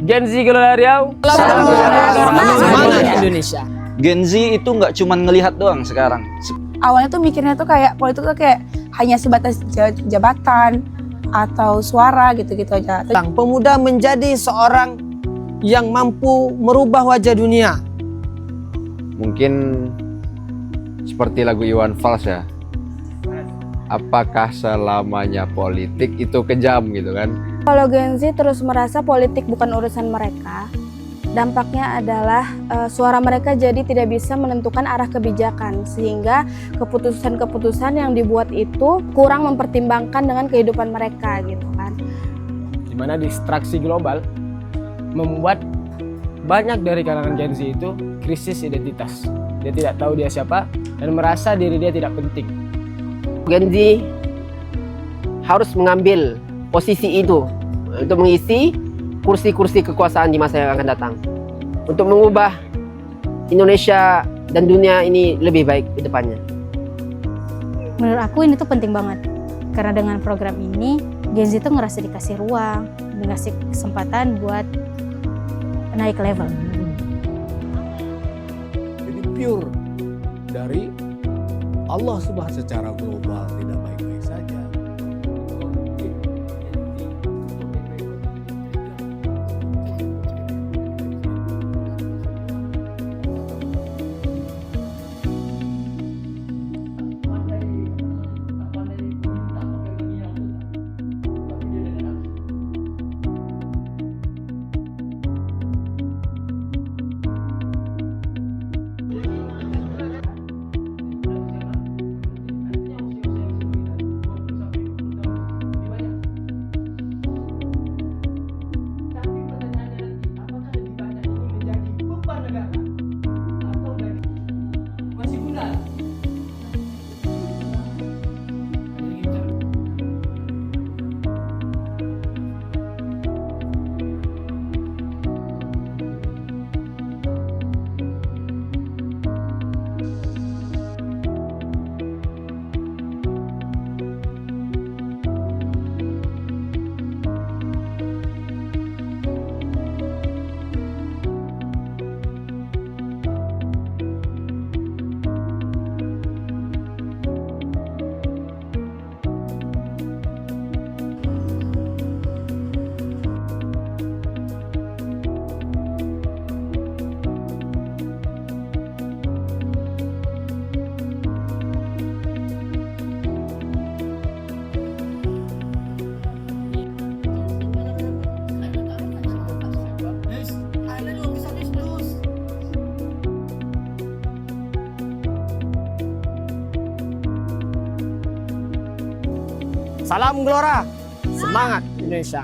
Gen Z Gelora Riau. Semangat Indonesia. Gen Z itu nggak cuma ngelihat doang sekarang. Awalnya tuh mikirnya tuh kayak politik tuh kayak hanya sebatas jabatan atau suara gitu-gitu aja. Pemuda menjadi seorang yang mampu merubah wajah dunia. Mungkin seperti lagu Iwan Fals ya. Apakah selamanya politik itu kejam gitu kan? Kalau Gen Z terus merasa politik bukan urusan mereka, dampaknya adalah suara mereka jadi tidak bisa menentukan arah kebijakan, sehingga keputusan-keputusan yang dibuat itu kurang mempertimbangkan dengan kehidupan mereka gitu kan. Di mana distraksi global membuat banyak dari kalangan Gen Z itu krisis identitas. Dia tidak tahu dia siapa dan merasa diri dia tidak penting. Gen Z harus mengambil posisi itu untuk mengisi kursi-kursi kekuasaan di masa yang akan datang, untuk mengubah Indonesia dan dunia ini lebih baik ke depannya. Menurut aku ini tuh penting banget, karena dengan program ini Gen Z tuh ngerasa dikasih ruang, dikasih kesempatan buat naik level. Jadi pure dari Allah Subhanahu secara global, tidak baik-baik saja. Salam Gelora, semangat Indonesia.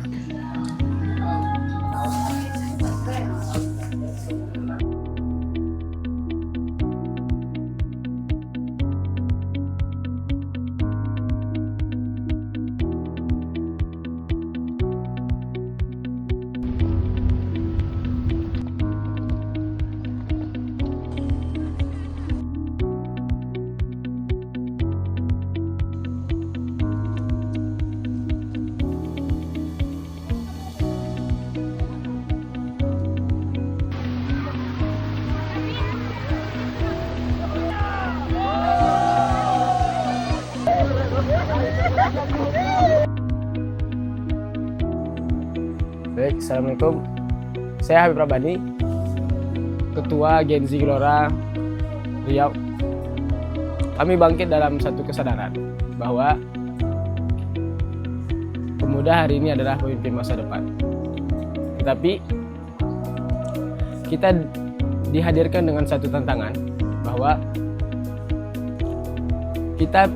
Baik, Assalamualaikum. Saya Habib Rabani, Ketua Gen Z Gelora Riau. Kami bangkit dalam satu kesadaran bahwa pemuda hari ini adalah pemimpin masa depan. Tetapi kita dihadirkan dengan satu tantangan bahwa kita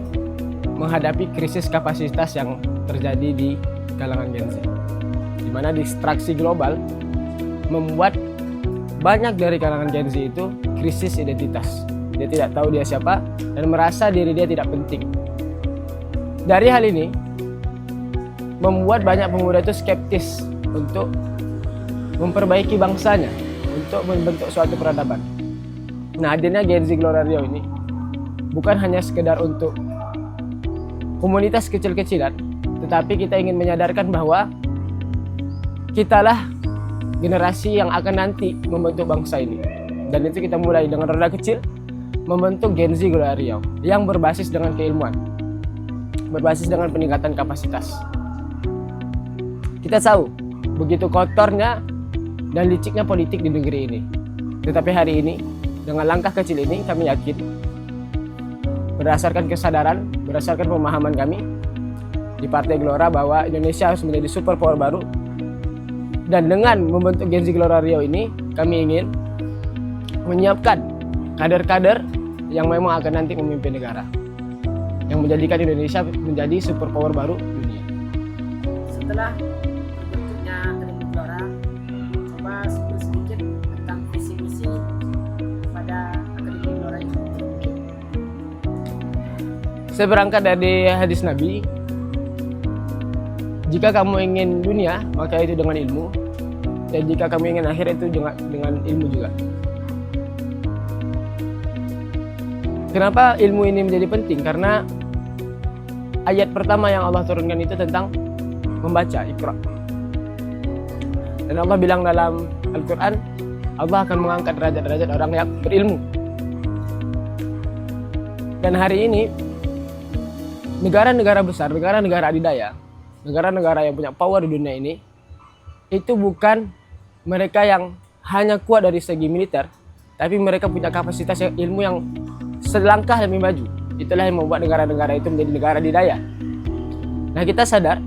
menghadapi krisis kapasitas yang terjadi di kalangan Gen Z, di mana distraksi global membuat banyak dari kalangan Gen Z itu krisis identitas. Dia tidak tahu dia siapa dan merasa diri dia tidak penting. Dari hal ini membuat banyak pemuda itu skeptis untuk memperbaiki bangsanya, untuk membentuk suatu peradaban. Nah, hadirnya Gen Z Gelora Riau ini bukan hanya sekedar untuk komunitas kecil-kecilan, tetapi kita ingin menyadarkan bahwa kitalah generasi yang akan nanti membentuk bangsa ini. Dan itu kita mulai dengan roda kecil, membentuk Gen Z Gelora Riau yang berbasis dengan keilmuan, berbasis dengan peningkatan kapasitas. Kita tahu begitu kotornya dan liciknya politik di negeri ini. Tetapi hari ini, dengan langkah kecil ini, kami yakin, berdasarkan kesadaran, berdasarkan pemahaman kami di Partai Gelora bahwa Indonesia harus menjadi super power baru. Dan dengan membentuk Gen Z Gelora Riau ini, kami ingin menyiapkan kader-kader yang memang akan nanti memimpin negara, yang menjadikan Indonesia menjadi super power baru dunia. Setelah terbentuknya Akademi Gelora, coba sedikit tentang visi misi pada Akademi Gelora ini. Saya berangkat dari hadis Nabi, jika kamu ingin dunia, maka itu dengan ilmu, dan jika kamu ingin akhir, itu dengan ilmu juga. Kenapa ilmu ini menjadi penting? Karena ayat pertama yang Allah turunkan itu tentang membaca, Iqra. Dan Allah bilang dalam Al-Quran, Allah akan mengangkat derajat-derajat orang yang berilmu. Dan hari ini, negara-negara besar, negara-negara adidaya, negara-negara yang punya power di dunia ini, itu bukan mereka yang hanya kuat dari segi militer, tapi mereka punya kapasitas ilmu yang selangkah lebih maju. Itulah yang membuat negara-negara itu menjadi negara adidaya. Nah, kita sadar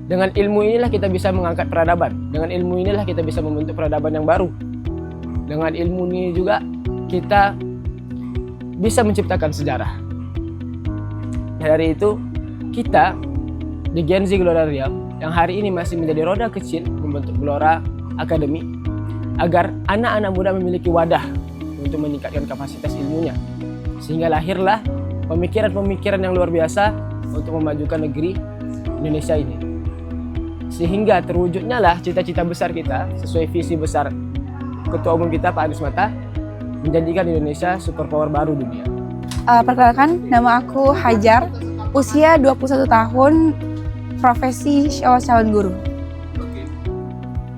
dengan ilmu inilah kita bisa mengangkat peradaban. Dengan ilmu inilah kita bisa membentuk peradaban yang baru. Dengan ilmu ini juga kita bisa menciptakan sejarah. Dari itu, kita di Gen Z Gelora Riau yang hari ini masih menjadi roda kecil membentuk Gelora Akademi, agar anak-anak muda memiliki wadah untuk meningkatkan kapasitas ilmunya, sehingga lahirlah pemikiran-pemikiran yang luar biasa untuk memajukan negeri Indonesia ini, sehingga terwujudnya lah cita-cita besar kita sesuai visi besar Ketua Umum kita Pak Anies Mata, menjadikan Indonesia super power baru dunia. Perkenalkan, nama aku Hajar, usia 21 tahun, profesi calon guru. Oke.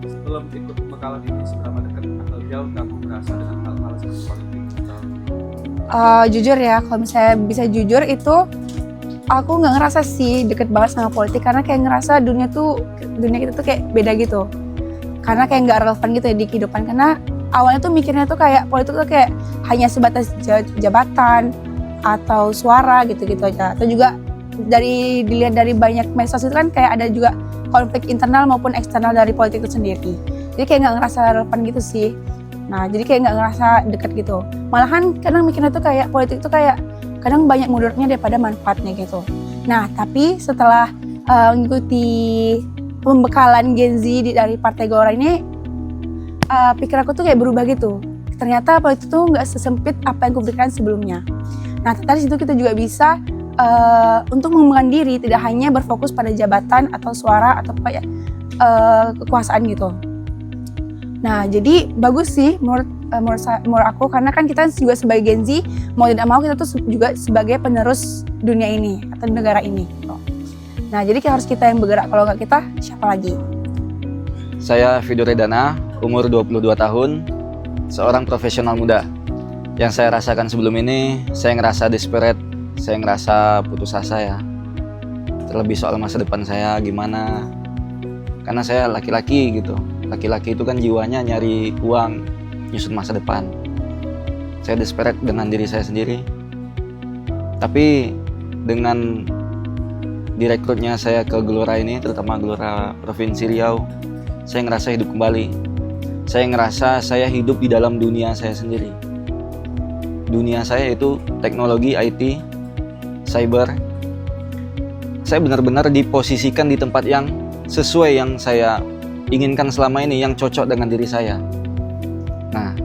Sebelum ikut pembekalan ini, seberapa dekat atau jauh kamu merasa dengan hal-hal seperti politik? Jujur ya, kalau misalnya bisa jujur itu aku nggak ngerasa sih deket banget sama politik, karena kayak ngerasa dunia kita tuh kayak beda gitu, karena kayak nggak relevan gitu ya di kehidupan. Karena awalnya tuh mikirnya tuh kayak politik tuh kayak hanya sebatas jabatan atau suara gitu-gitu aja, atau juga dilihat dari banyak medsos itu kan kayak ada juga konflik internal maupun eksternal dari politik itu sendiri. Jadi kayak nggak ngerasa relevan gitu sih. Nah, jadi kayak nggak ngerasa deket gitu. Malahan kadang mikirnya tuh kayak politik tuh kayak kadang banyak mudaratnya daripada manfaatnya gitu. Nah, tapi setelah mengikuti pembekalan Gen Z dari Partai Gelora ini, pikir aku tuh kayak berubah gitu. Ternyata politik tuh nggak sesempit apa yang kuberikan sebelumnya. Nah, dari situ kita juga bisa untuk mengembangkan diri, tidak hanya berfokus pada jabatan atau suara atau kayak kekuasaan gitu. Nah, jadi bagus sih menurut aku, karena kan kita juga sebagai Gen Z mau tidak mau kita tuh juga sebagai penerus dunia ini atau negara ini. Gitu. Nah, jadi harus kita yang bergerak, kalau nggak kita siapa lagi? Saya Vido Redana, umur 22 tahun, seorang profesional muda. Yang saya rasakan sebelum ini, saya ngerasa desperate, saya ngerasa putus asa ya. Terlebih soal masa depan saya gimana. Karena saya laki-laki gitu. Laki-laki itu kan jiwanya nyari uang, nyusun masa depan. Saya desperate dengan diri saya sendiri. Tapi dengan direkrutnya saya ke Gelora ini, terutama Gelora Provinsi Riau, saya ngerasa hidup kembali. Saya ngerasa saya hidup di dalam dunia saya sendiri. Dunia saya itu teknologi, IT, cyber. Saya benar-benar diposisikan di tempat yang sesuai yang saya inginkan selama ini, yang cocok dengan diri saya. Nah,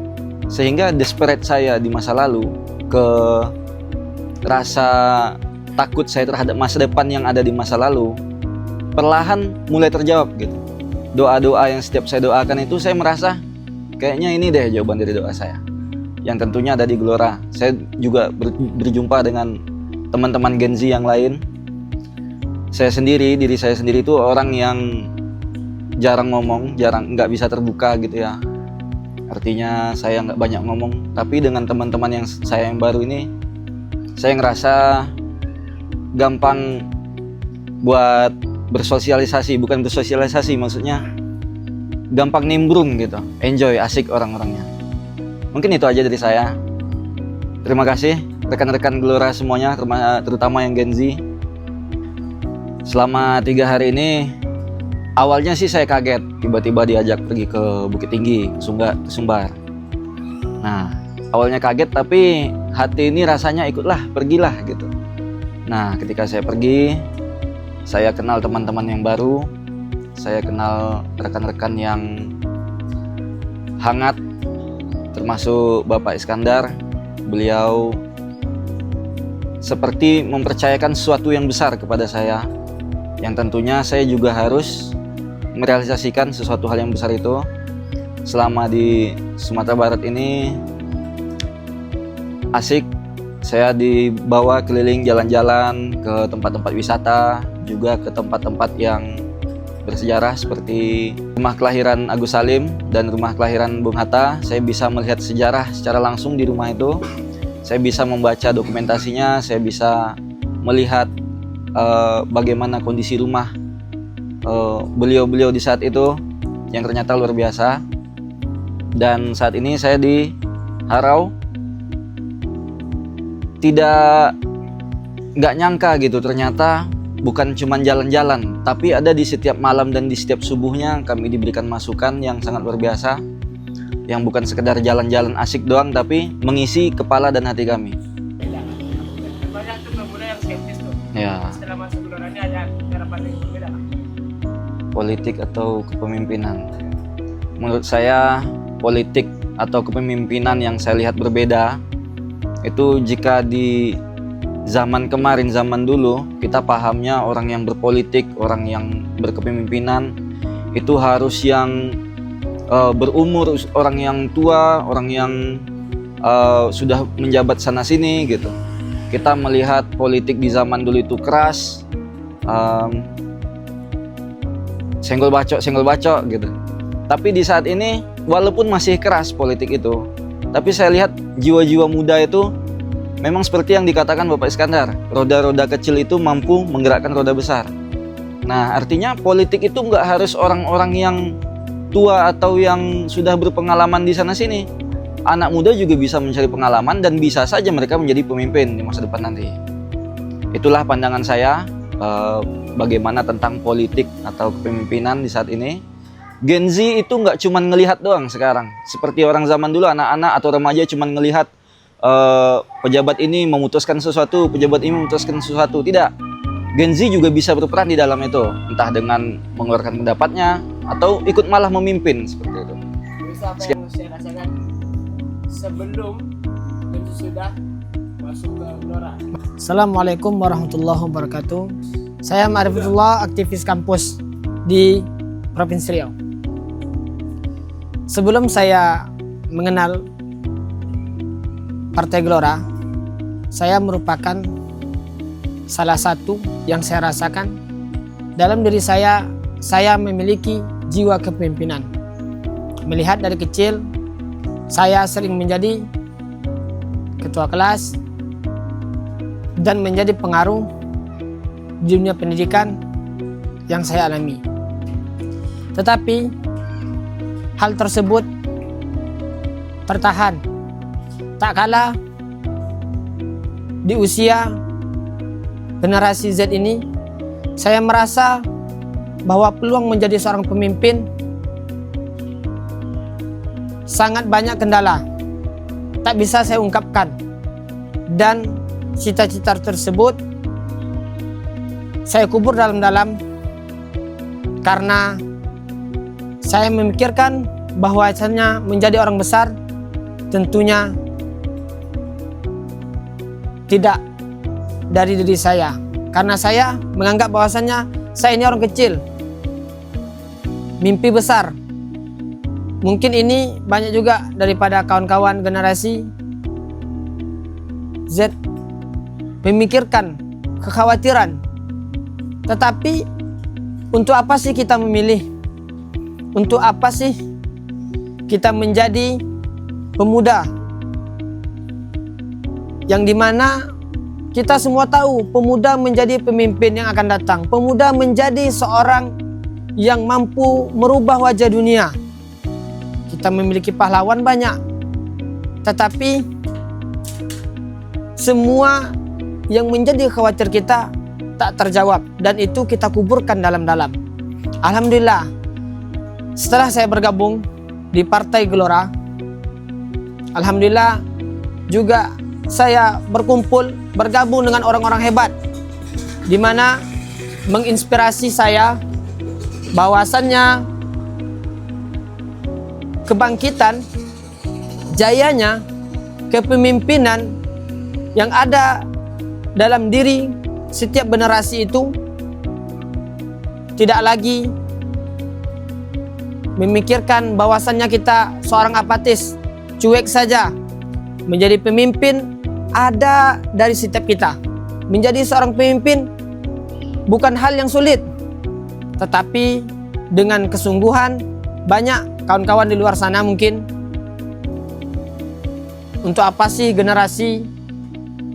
sehingga desperate saya di masa lalu, ke rasa takut saya terhadap masa depan yang ada di masa lalu, perlahan mulai terjawab gitu. Doa-doa yang setiap saya doakan itu, saya merasa kayaknya ini deh jawaban dari doa saya, yang tentunya ada di Gelora. Saya juga berjumpa dengan teman-teman Gen Z yang lain. Diri saya sendiri itu orang yang jarang ngomong, nggak bisa terbuka gitu ya. Artinya saya nggak banyak ngomong, tapi dengan teman-teman yang saya yang baru ini, saya ngerasa gampang buat bersosialisasi, bukan bersosialisasi maksudnya gampang nimbrung gitu, enjoy, asik orang-orangnya. Mungkin itu aja dari saya. Terima kasih rekan-rekan Gelora semuanya, terutama yang Gen Z. Selama 3 hari ini, awalnya sih saya kaget, tiba-tiba diajak pergi ke Bukit Tinggi, ke Sumbar. Nah, awalnya kaget, tapi hati ini rasanya ikutlah, pergilah gitu. Nah, ketika saya pergi, saya kenal teman-teman yang baru, saya kenal rekan-rekan yang hangat, termasuk Bapak Iskandar. Beliau seperti mempercayakan sesuatu yang besar kepada saya, yang tentunya saya juga harus merealisasikan sesuatu hal yang besar itu. Selama di Sumatera Barat ini asik, saya dibawa keliling jalan-jalan ke tempat-tempat wisata, juga ke tempat-tempat yang bersejarah seperti rumah kelahiran Agus Salim dan rumah kelahiran Bung Hatta. Saya bisa melihat sejarah secara langsung di rumah itu. Saya bisa membaca dokumentasinya, saya bisa melihat bagaimana kondisi rumah beliau-beliau di saat itu yang ternyata luar biasa. Dan saat ini saya di Harau, nggak nyangka gitu, ternyata bukan cuma jalan-jalan, tapi ada di setiap malam dan di setiap subuhnya kami diberikan masukan yang sangat luar biasa, yang bukan sekedar jalan-jalan asik doang, tapi mengisi kepala dan hati kami. Banyak tuh pemuda yang skeptis tuh. Ya, Setelah masuk Gelora ini ada cara pandang yang berbeda. politik atau kepemimpinan. Menurut saya, politik atau kepemimpinan yang saya lihat berbeda, itu jika di zaman kemarin, zaman dulu, kita pahamnya orang yang berpolitik, orang yang berkepemimpinan itu harus yang berumur, orang yang tua, orang yang sudah menjabat sana sini gitu. Kita melihat politik di zaman dulu itu keras, senggol bacok gitu. Tapi di saat ini, walaupun masih keras politik itu, tapi saya lihat jiwa-jiwa muda itu memang seperti yang dikatakan Bapak Iskandar, roda-roda kecil itu mampu menggerakkan roda besar. Nah, artinya politik itu nggak harus orang-orang yang tua atau yang sudah berpengalaman di sana-sini. Anak muda juga bisa mencari pengalaman dan bisa saja mereka menjadi pemimpin di masa depan nanti. Itulah pandangan saya bagaimana tentang politik atau kepemimpinan di saat ini. Gen Z itu nggak cuma ngelihat doang sekarang. Seperti orang zaman dulu, anak-anak atau remaja cuma ngelihat pejabat ini memutuskan sesuatu, pejabat ini memutuskan sesuatu. Tidak, Gen Z juga bisa berperan di dalam itu, entah dengan mengeluarkan pendapatnya atau ikut malah memimpin seperti itu. Bisa apa yang saya rasakan sebelum dan sudah masuk ke Gelora. Assalamualaikum warahmatullahi wabarakatuh. Saya Ma'rifatullah, aktivis kampus di Provinsi Riau. Sebelum saya mengenal Partai Gelora, saya merupakan salah satu yang saya rasakan dalam diri saya memiliki jiwa kepemimpinan. Melihat dari kecil, saya sering menjadi ketua kelas dan menjadi pengaruh di dunia pendidikan yang saya alami. Tetapi hal tersebut tertahan tak kalah di usia generasi Z ini. Saya merasa bahwa peluang menjadi seorang pemimpin sangat banyak kendala, tak bisa saya ungkapkan, dan cita-cita tersebut saya kubur dalam-dalam karena saya memikirkan bahwasanya menjadi orang besar tentunya tidak dari diri saya, karena saya menganggap bahwasanya saya ini orang kecil, mimpi besar. Mungkin ini banyak juga daripada kawan-kawan generasi Z memikirkan kekhawatiran. Tetapi untuk apa sih kita memilih untuk apa sih kita menjadi pemuda? Yang dimana kita semua tahu pemuda menjadi pemimpin yang akan datang. Pemuda menjadi seorang yang mampu merubah wajah dunia. Kita memiliki pahlawan banyak, tetapi semua yang menjadi khawatir kita tak terjawab, dan itu kita kuburkan dalam-dalam. Alhamdulillah, setelah saya bergabung di Partai Gelora, alhamdulillah juga saya bergabung dengan orang-orang hebat, di mana menginspirasi saya bahwasannya kebangkitan, jayanya, kepemimpinan yang ada dalam diri setiap generasi itu tidak lagi memikirkan bahwasannya kita seorang apatis, cuek saja. Menjadi pemimpin ada dari setiap kita. Menjadi seorang pemimpin bukan hal yang sulit, tetapi dengan kesungguhan. Banyak kawan-kawan di luar sana mungkin, untuk apa sih generasi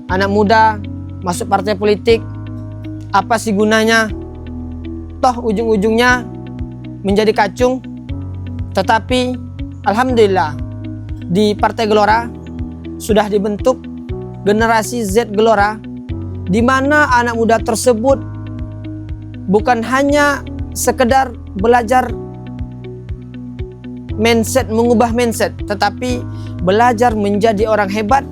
anak muda masuk partai politik? Apa sih gunanya? Toh ujung-ujungnya menjadi kacung. Tetapi alhamdulillah di Partai Gelora sudah dibentuk generasi Z Gelora, di mana anak muda tersebut bukan hanya sekedar belajar mindset, mengubah mindset, tetapi belajar menjadi orang hebat,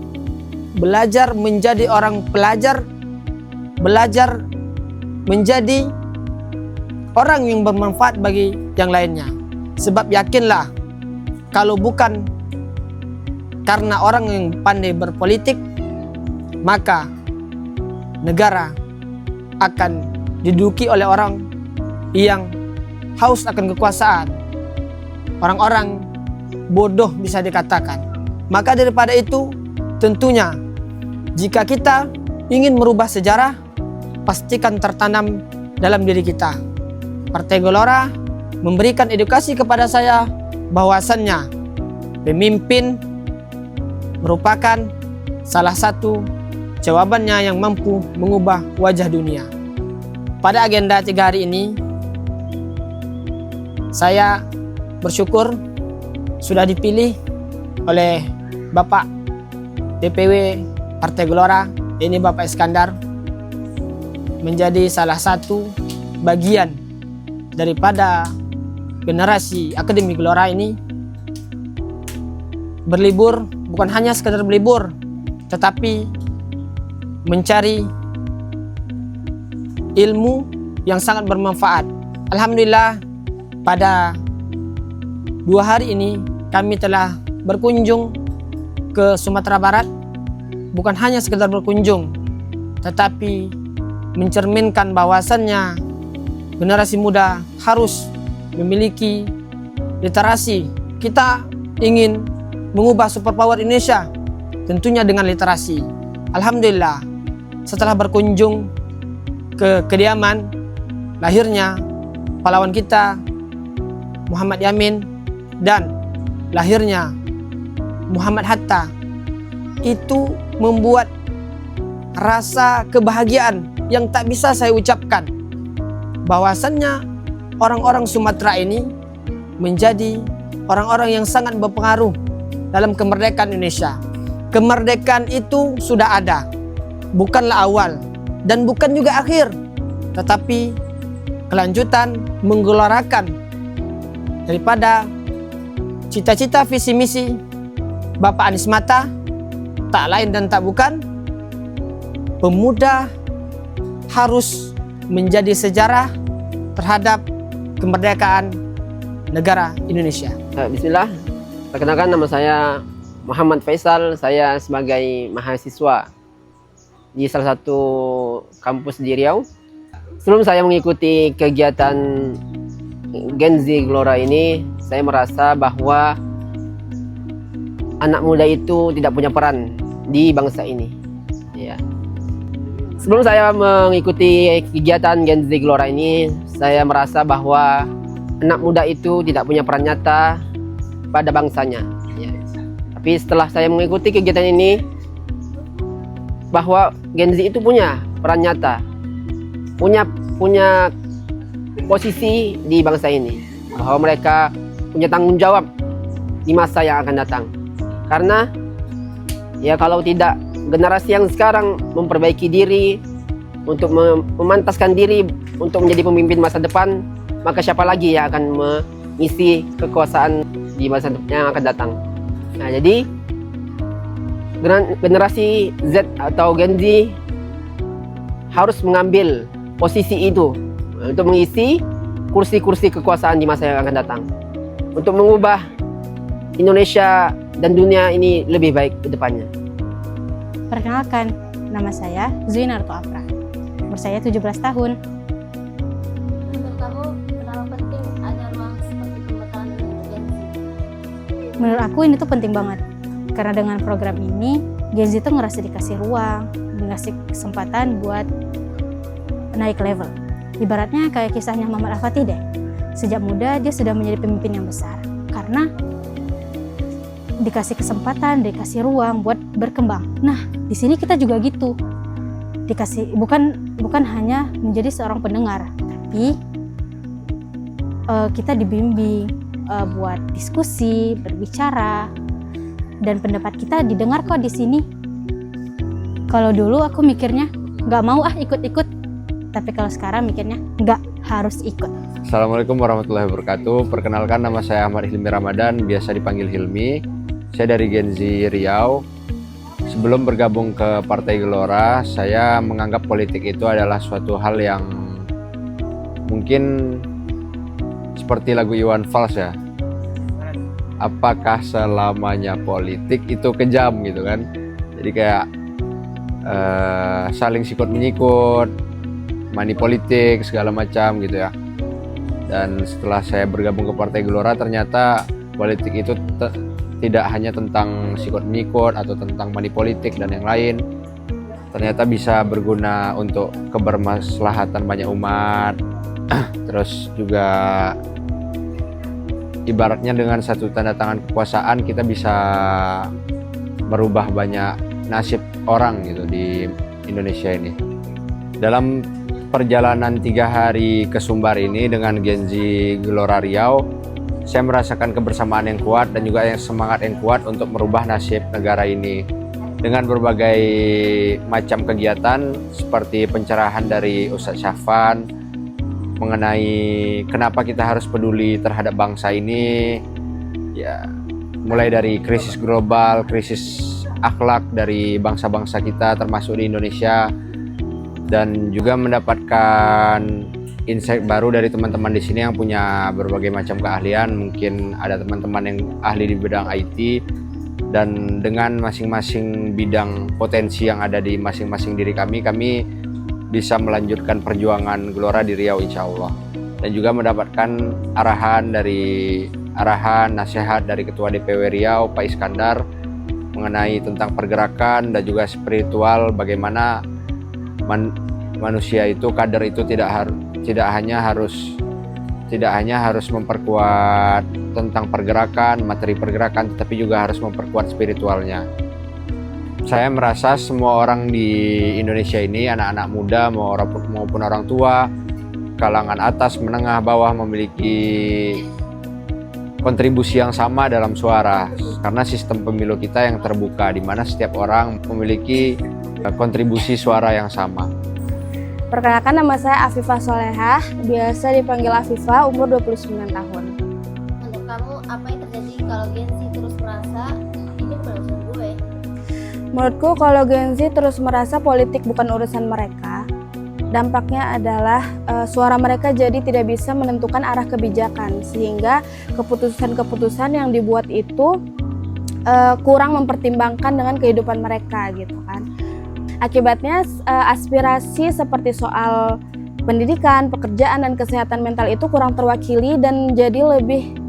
belajar menjadi orang pelajar, belajar menjadi orang yang bermanfaat bagi yang lainnya. Sebab yakinlah, kalau bukan karena orang yang pandai berpolitik, maka negara akan diduduki oleh orang yang haus akan kekuasaan. Orang-orang bodoh bisa dikatakan. Maka daripada itu, tentunya jika kita ingin merubah sejarah, pastikan tertanam dalam diri kita. Partai Gelora memberikan edukasi kepada saya bahwasannya pemimpin merupakan salah satu jawabannya yang mampu mengubah wajah dunia. Pada agenda 3 hari ini, saya bersyukur sudah dipilih oleh Bapak DPW Partai Gelora, ini Bapak Iskandar, menjadi salah satu bagian daripada generasi Akademi Gelora ini. Berlibur bukan hanya sekedar berlibur, tetapi mencari ilmu yang sangat bermanfaat. Alhamdulillah, pada 2 hari ini kami telah berkunjung ke Sumatera Barat. Bukan hanya sekedar berkunjung, tetapi mencerminkan bahwasannya generasi muda harus memiliki literasi. Kita ingin mengubah superpower Indonesia, tentunya dengan literasi. Alhamdulillah, setelah berkunjung ke kediaman lahirnya pahlawan kita Muhammad Yamin dan lahirnya Muhammad Hatta, itu membuat rasa kebahagiaan yang tak bisa saya ucapkan, bahwasannya orang-orang Sumatera ini menjadi orang-orang yang sangat berpengaruh dalam kemerdekaan Indonesia. Kemerdekaan itu sudah ada, bukanlah awal dan bukan juga akhir, tetapi kelanjutan menggelorakan daripada cita-cita visi misi Bapak Anies Mata, tak lain dan tak bukan, pemuda harus menjadi sejarah terhadap kemerdekaan negara Indonesia. Bismillah, perkenalkan nama saya Muhammad Faisal. Saya sebagai mahasiswa di salah satu kampus di Riau. Sebelum saya mengikuti kegiatan Gen Z Gelora ini, saya merasa bahwa anak muda itu tidak punya peran di bangsa ini. Ya. Sebelum saya mengikuti kegiatan Gen Z Gelora ini, saya merasa bahwa anak muda itu tidak punya peran nyata pada bangsanya. Ya. Tapi setelah saya mengikuti kegiatan ini, bahwa Gen Z itu punya peran nyata, punya posisi di bangsa ini, bahwa mereka punya tanggung jawab di masa yang akan datang. Karena ya kalau tidak generasi yang sekarang memperbaiki diri untuk memantaskan diri untuk menjadi pemimpin masa depan, maka siapa lagi yang akan mengisi kekuasaan di masa yang akan datang. Nah, jadi generasi Z atau Gen Z harus mengambil posisi itu untuk mengisi kursi-kursi kekuasaan di masa yang akan datang, untuk mengubah Indonesia dan dunia ini lebih baik ke depannya. Perkenalkan, nama saya Zuinarto Afra. Umur saya 17 tahun. Menurut kamu, kenapa penting ada ruang seperti pembekalan untuk Gen Z? Menurut aku ini tuh penting banget. Karena dengan program ini, Gen Z tuh ngerasa dikasih ruang, dikasih kesempatan buat naik level. Ibaratnya kayak kisahnya Muhammad Al-Fatih deh. Sejak muda dia sudah menjadi pemimpin yang besar. Karena dikasih kesempatan, dikasih ruang buat berkembang. Nah, di sini kita juga gitu. Dikasih bukan hanya menjadi seorang pendengar, tapi kita dibimbing buat diskusi, berbicara, dan pendapat kita didengar kok di sini. Kalau dulu aku mikirnya nggak mau ikut-ikut, tapi kalau sekarang mikirnya nggak harus ikut. Assalamualaikum warahmatullahi wabarakatuh. Perkenalkan, nama saya Ahmad Hilmi Ramadan, biasa dipanggil Hilmi. Saya dari Gen Z Riau. Sebelum bergabung ke Partai Gelora, saya menganggap politik itu adalah suatu hal yang mungkin seperti lagu Iwan Fals ya. Apakah selamanya politik itu kejam gitu kan? Jadi kayak saling sikut menyikut, money politik segala macam gitu ya. Dan setelah saya bergabung ke Partai Gelora, ternyata politik itu tidak hanya tentang sikut menyikut atau tentang money politik dan yang lain. Ternyata bisa berguna untuk kebermaslahatan banyak umat. Terus juga ibaratnya dengan satu tanda tangan kekuasaan kita bisa merubah banyak nasib orang gitu di Indonesia ini. Dalam perjalanan 3 hari ke Sumbar ini dengan Gen Z Gelora Riau, saya merasakan kebersamaan yang kuat dan juga semangat yang kuat untuk merubah nasib negara ini dengan berbagai macam kegiatan seperti pencerahan dari Ustadz Syafan mengenai kenapa kita harus peduli terhadap bangsa ini, ya mulai dari krisis global, krisis akhlak dari bangsa-bangsa kita termasuk di Indonesia, dan juga mendapatkan insight baru dari teman-teman di sini yang punya berbagai macam keahlian. Mungkin ada teman-teman yang ahli di bidang IT, dan dengan masing-masing bidang potensi yang ada di masing-masing diri kami bisa melanjutkan perjuangan Gelora di Riau insya Allah. Dan juga mendapatkan arahan nasihat dari Ketua DPW Riau Pak Iskandar mengenai tentang pergerakan dan juga spiritual, bagaimana manusia itu, kader itu tidak hanya harus memperkuat tentang pergerakan, materi pergerakan, tetapi juga harus memperkuat spiritualnya. Saya merasa semua orang di Indonesia ini, anak-anak muda maupun orang tua, kalangan atas, menengah, bawah, memiliki kontribusi yang sama dalam suara. Karena sistem pemilu kita yang terbuka, di mana setiap orang memiliki kontribusi suara yang sama. Perkenalkan, nama saya Afifah Solehah, biasa dipanggil Afifah, umur 29 tahun. Menurut kamu, apa yang terjadi kalau Gen Z terus merasa ini bukan urusan gue? Menurutku, kalau Gen Z terus merasa politik bukan urusan mereka, dampaknya adalah suara mereka jadi tidak bisa menentukan arah kebijakan, sehingga keputusan-keputusan yang dibuat itu kurang mempertimbangkan dengan kehidupan mereka gitu kan. Akibatnya aspirasi seperti soal pendidikan, pekerjaan, dan kesehatan mental itu kurang terwakili dan jadi lebih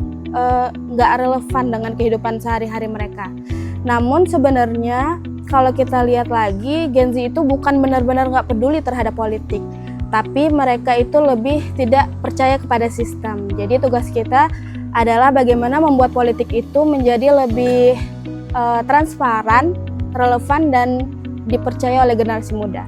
nggak relevan dengan kehidupan sehari-hari mereka. Namun sebenarnya kalau kita lihat lagi, Gen Z itu bukan benar-benar nggak peduli terhadap politik. tapi mereka itu lebih tidak percaya kepada sistem. Jadi tugas kita adalah bagaimana membuat politik itu menjadi lebih transparan, relevan, dan dipercaya oleh generasi muda.